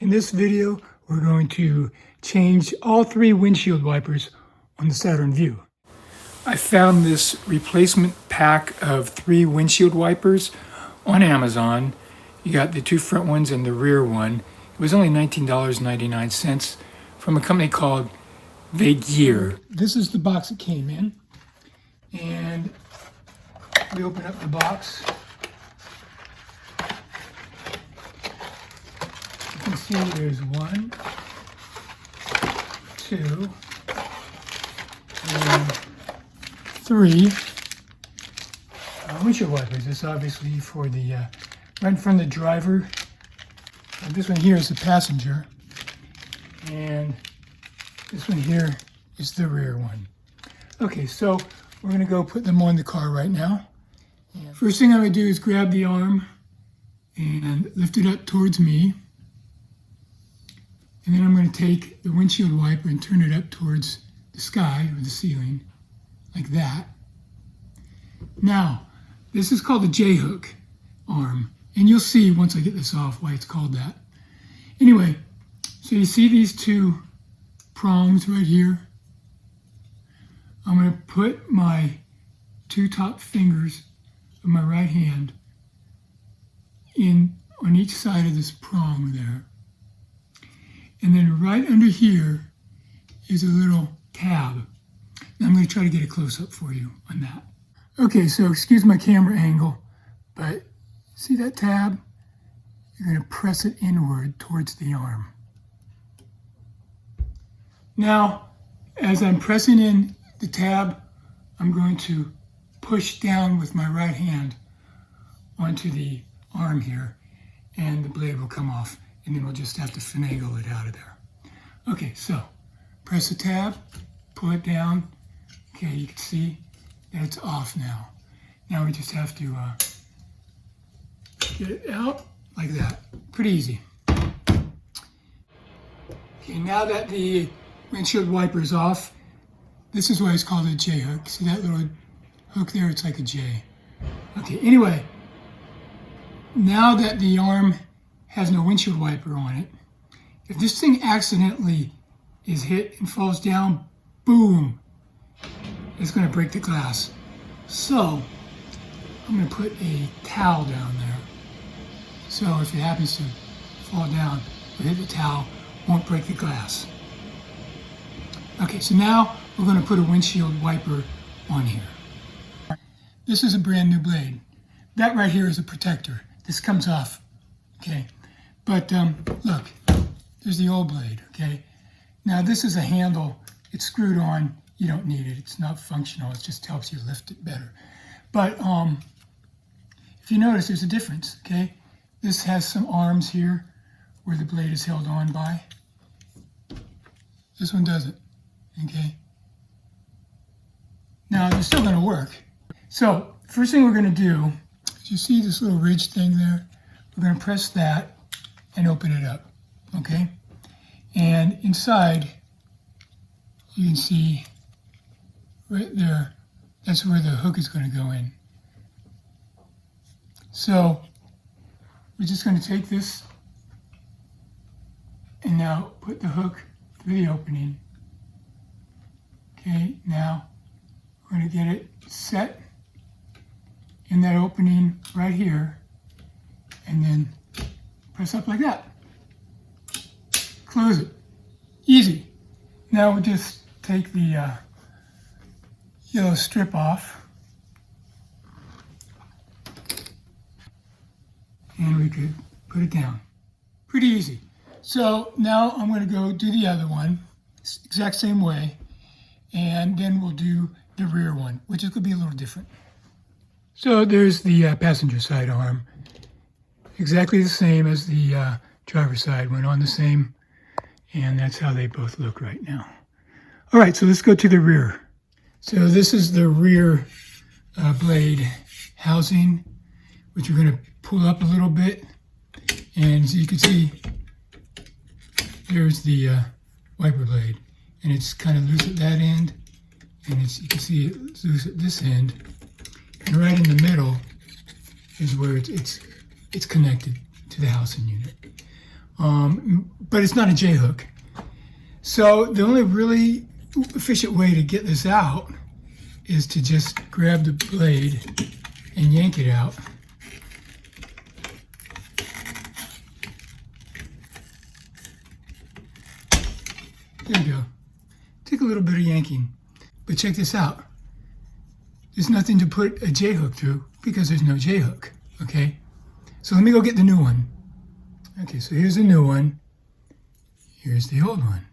In this video, we're going to change all three windshield wipers on the Saturn Vue. I found this replacement pack of 3 windshield wipers on Amazon. You got the 2 front ones and the rear one. It was only $19.99 from a company called Windshield. This is the box it came in. And we open up the box. You can see there's 1, 2, and 3 windshield wipers. This is obviously for the right in front of the driver. And this one here is the passenger, and this one here is the rear one. Okay, so we're going to go put them on the car right now. And first thing I'm going to do is grab the arm and lift it up towards me. And then I'm going to take the windshield wiper and turn it up towards the sky or the ceiling, like that. Now, this is called a J-hook arm. And you'll see once I get this off why it's called that. Anyway, so you see these 2 prongs right here? I'm going to put my 2 top fingers of my right hand in on each side of this prong there. And then right under here is a little tab. Now I'm going to try to get a close-up for you on that. Okay, so excuse my camera angle, but see that tab? You're going to press it inward towards the arm. Now, as I'm pressing in the tab, I'm going to push down with my right hand onto the arm here, and the blade will come off, and then we'll just have to finagle it out of there. Okay, so press the tab, pull it down. Okay, you can see that it's off now. Now we just have to get it out like that. Pretty easy. Okay, now that the windshield wiper is off, this is why it's called a J-hook. See that little hook there? It's like a J. Okay, anyway, now that the arm has no windshield wiper on it, if this thing accidentally is hit and falls down, boom, it's going to break the glass. So I'm going to put a towel down there. So if it happens to fall down or hit the towel, won't break the glass. Okay, so now we're going to put a windshield wiper on here. This is a brand new blade. That right here is a protector. This comes off, okay? But look, there's the old blade, okay? Now this is a handle. It's screwed on. You don't need it. It's not functional. It just helps you lift it better. But if you notice, there's a difference, okay? This has some arms here where the blade is held on by. This one doesn't, okay? Now, they're still going to work. So, first thing we're going to do, is you see this little ridge thing there? We're going to press that and open it up, okay? And inside, you can see right there, that's where the hook is going to go in. So, we're just going to take this and now put the hook through the opening. Okay, now we're going to get it set in that opening right here and then press up like that. Close it. Easy. Now we'll just take the yellow strip off. And we could put it down. Pretty easy. So now I'm going to go do the other one, exact same way, and then we'll do the rear one, which is going to be a little different. So there's the passenger side arm, exactly the same as the driver's side, went on the same, and that's how they both look right now. All right, so let's go to the rear. So this is the rear blade housing, which we're going to pull up a little bit, and as you can see, there's the wiper blade, and it's kind of loose at that end, and you can see it's loose at this end, and right in the middle is where it's connected to the housing unit. but it's not a J-hook. So the only really efficient way to get this out is to just grab the blade and yank it out. There you go. Take a little bit of yanking. But check this out. There's nothing to put a J-hook through because there's no J-hook, okay? So let me go get the new one. Okay, so here's the new one. Here's the old one.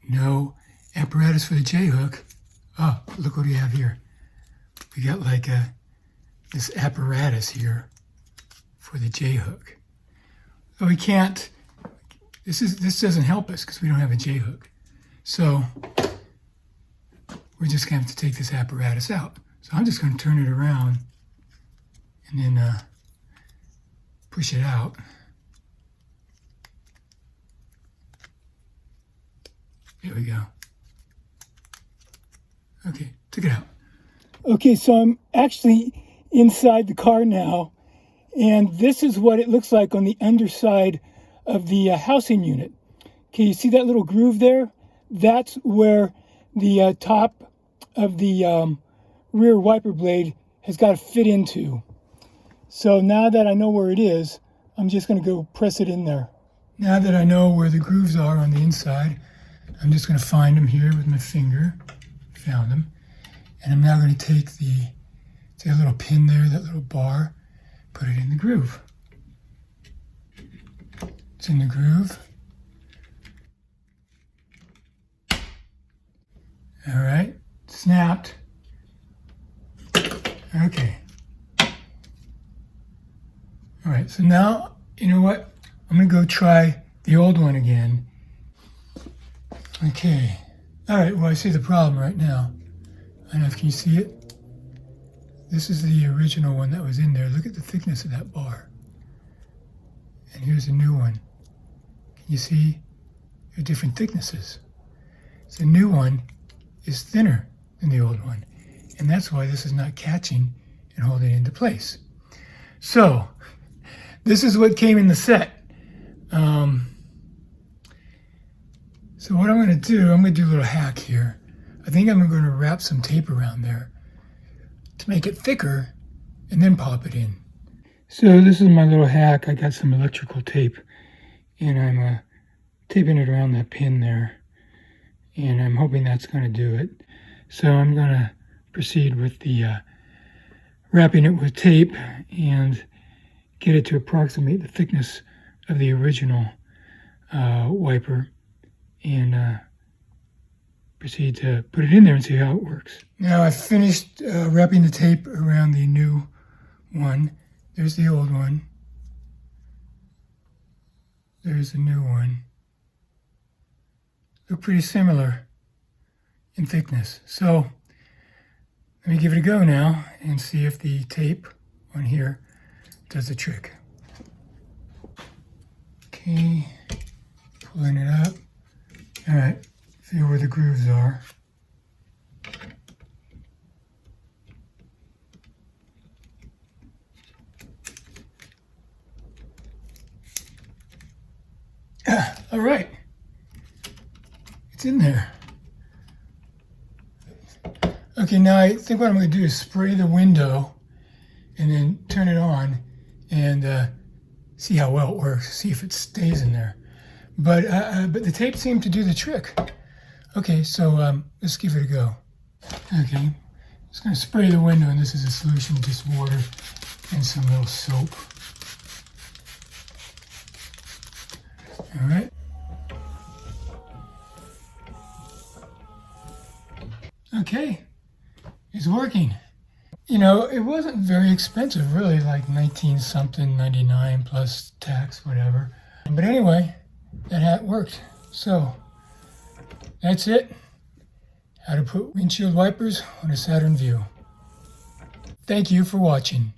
No apparatus for the J-hook. Oh, look what we have here. We got like this apparatus here for the J-hook. So we can't, this doesn't help us because we don't have a J-hook. So we're just going to have to take this apparatus out. So I'm just going to turn it around and then push it out. There we go. Okay, took it out. Okay, so I'm actually inside the car now, and this is what it looks like on the underside of the housing unit. Okay, you see that little groove there? That's where the top of the rear wiper blade has got to fit into. So now that I know where it is, I'm just going to go press it in there. Now that I know where the grooves are on the inside, I'm just going to find them here with my finger. Found them. And I'm now going to take the little pin there, that little bar, put it in the groove. It's in the groove. All right, snapped. Okay. All right, so now, you know what? I'm going to go try the old one again. Okay. All right, well, I see the problem right now. I don't know if you see it. This is the original one that was in there. Look at the thickness of that bar. And here's a new one. Can you see? They're different thicknesses. So the new one is thinner than the old one. And that's why this is not catching and holding into place. So this is what came in the set. So what I'm going to do, I'm going to do a little hack here. I think I'm going to wrap some tape around there to make it thicker and then pop it in. So this is my little hack. I got some electrical tape and I'm taping it around that pin there. And I'm hoping that's going to do it. So I'm going to proceed with the wrapping it with tape and get it to approximate the thickness of the original wiper and proceed to put it in there and see how it works. Now I've finished wrapping the tape around the new one. There's the old one. There's the new one. Look pretty similar in thickness. So let me give it a go now and see if the tape on here does the trick. Okay, pulling it up. All right, feel where the grooves are. All right, it's in there. Okay, now I think what I'm going to do is spray the window and then turn it on and see how well it works, see if it stays in there. But the tape seemed to do the trick. Okay, so let's give it a go. Okay, just going to spray the window, and this is a solution, just water and some little soap. All right. Okay, it's working. You know, it wasn't very expensive, really, like 19 something, 99 plus tax, whatever. But anyway, that hat worked. So that's it. How to put windshield wipers on a Saturn Vue. Thank you for watching.